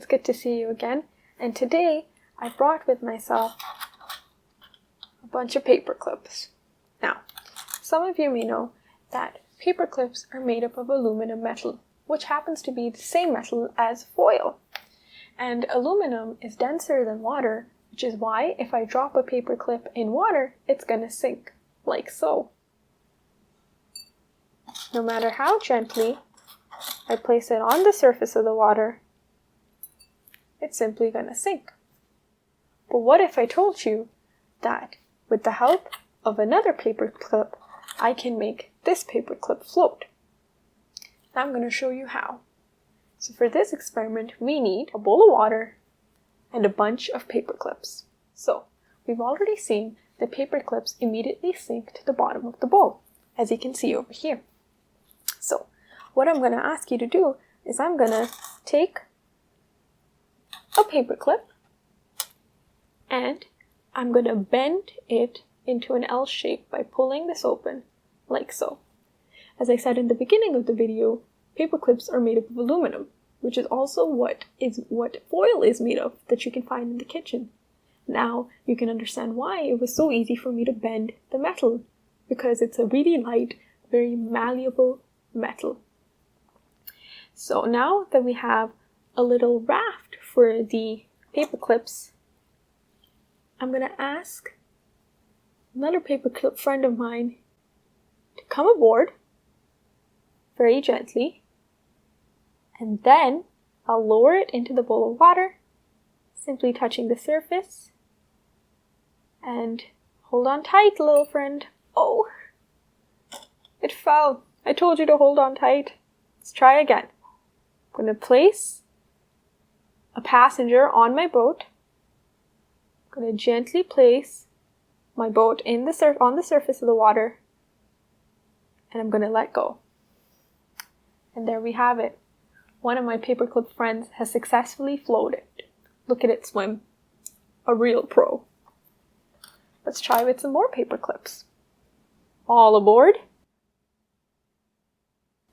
good to see you again. And today I brought with myself a bunch of paper clips. Now, some of you may know that paper clips are made up of aluminum metal, which happens to be the same metal as foil. And aluminum is denser than water, which is why if I drop a paper clip in water, it's going to sink, like so. No matter how gently I place it on the surface of the water, it's simply going to sink. But what if I told you that with the help of another paper clip, I can make this paper clip float? I'm going to show you how. So for this experiment, we need a bowl of water and a bunch of paper clips. So we've already seen the paper clips immediately sink to the bottom of the bowl, as you can see over here. So what I'm going to ask you to do is I'm going to take a paper clip and I'm going to bend it into an L shape by pulling this open, like so. As I said in the beginning of the video, paper clips are made up of aluminum, which is also what foil is made of that you can find in the kitchen. Now you can understand why it was so easy for me to bend the metal, because it's a really light, very malleable metal. So now that we have a little raft for the paper clips, I'm going to ask another paper clip friend of mine to come aboard very gently, and then I'll lower it into the bowl of water, simply touching the surface, and hold on tight, little friend. Oh, it fell. I told you to hold on tight. Let's try again. I'm going to place a passenger on my boat. I'm going to gently place my boat on the surface of the water, and I'm going to let go. And there we have it. One of my paperclip friends has successfully floated. Look at it swim. A real pro. Let's try with some more paper clips. All aboard.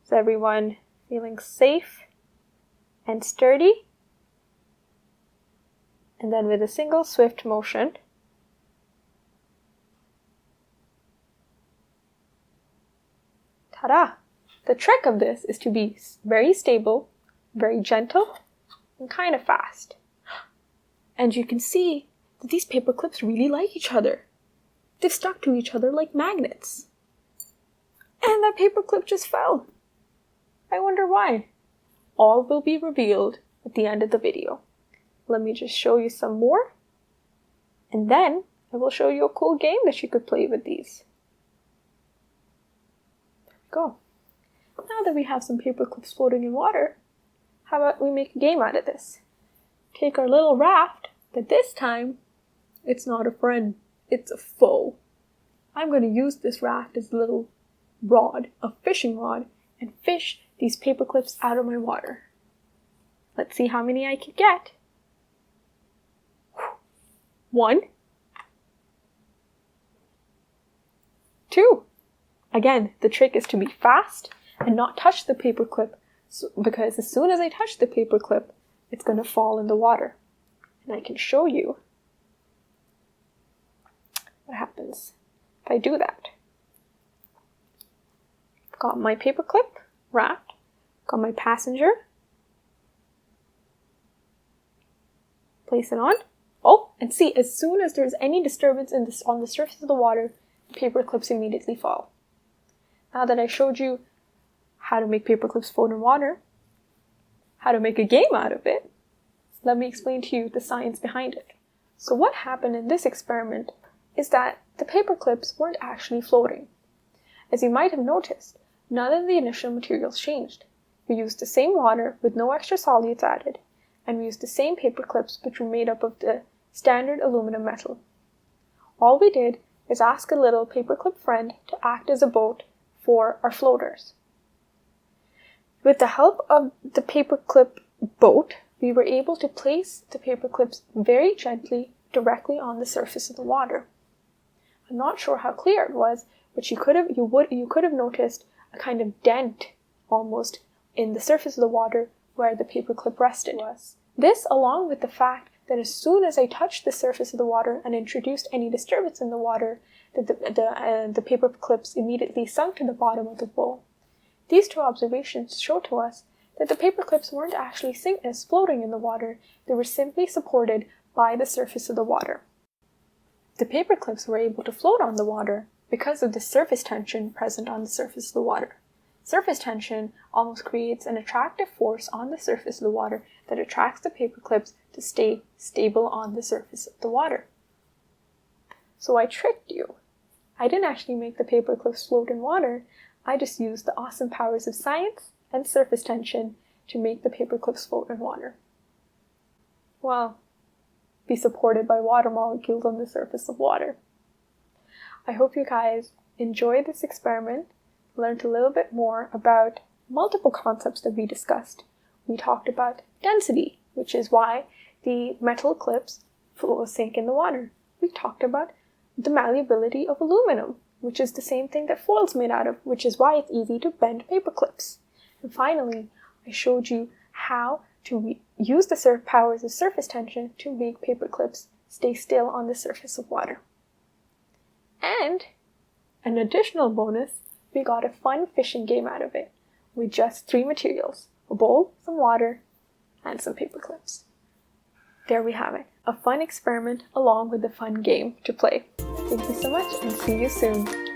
Is everyone feeling safe and sturdy? And then with a single swift motion, ta-da! The trick of this is to be very stable, very gentle, and kind of fast. And you can see that these paper clips really like each other. They've stuck to each other like magnets. And that paper clip just fell. I wonder why. All will be revealed at the end of the video. Let me just show you some more, and then I will show you a cool game that you could play with these. There we go. Now that we have some paper clips floating in water, how about we make a game out of this? Take our little raft, but this time, it's not a friend, it's a foe. I'm going to use this raft as a little rod, a fishing rod, and fish these paper clips out of my water. Let's see how many I can get. 1, 2. Again, the trick is to be fast and not touch the paper clip, because as soon as I touch the paper clip, it's going to fall in the water. And I can show you what happens if I do that. I've got my paper clip raft, got my passenger, place it on. Oh, and see, as soon as there's any disturbance on the surface of the water, the paper clips immediately fall. Now that I showed you how to make paper clips float in water, how to make a game out of it, let me explain to you the science behind it. So what happened in this experiment is that the paper clips weren't actually floating. As you might have noticed, none of the initial materials changed. We used the same water with no extra solutes added, and we used the same paper clips which were made up of the standard aluminum metal. All we did is ask a little paperclip friend to act as a boat for our floaters. With the help of the paperclip boat, we were able to place the paper clips very gently directly on the surface of the water. I'm not sure how clear it was, but you could have noticed a kind of dent almost in the surface of the water where the paperclip rested. This, along with the fact that as soon as I touched the surface of the water and introduced any disturbance in the water, the paper clips immediately sunk to the bottom of the bowl. These two observations show to us that the paper clips weren't actually floating in the water, they were simply supported by the surface of the water. The paper clips were able to float on the water because of the surface tension present on the surface of the water. Surface tension almost creates an attractive force on the surface of the water that attracts the paper clips to stay stable on the surface of the water. So I tricked you. I didn't actually make the paper clips float in water, I just used the awesome powers of science and surface tension to make the paper clips float in water. Well, be supported by water molecules on the surface of water. I hope you guys enjoyed this experiment, learned a little bit more about multiple concepts that we discussed. We talked about density, which is why the metal clips sink in the water. We talked about the malleability of aluminum, which is the same thing that foil's made out of, which is why it's easy to bend paper clips. And finally, I showed you how to use the powers of surface tension to make paper clips stay still on the surface of water. And an additional bonus, we got a fun fishing game out of it with just 3 materials: a bowl, some water, and some paper clips. There we have it, a fun experiment along with a fun game to play. Thank you so much and see you soon.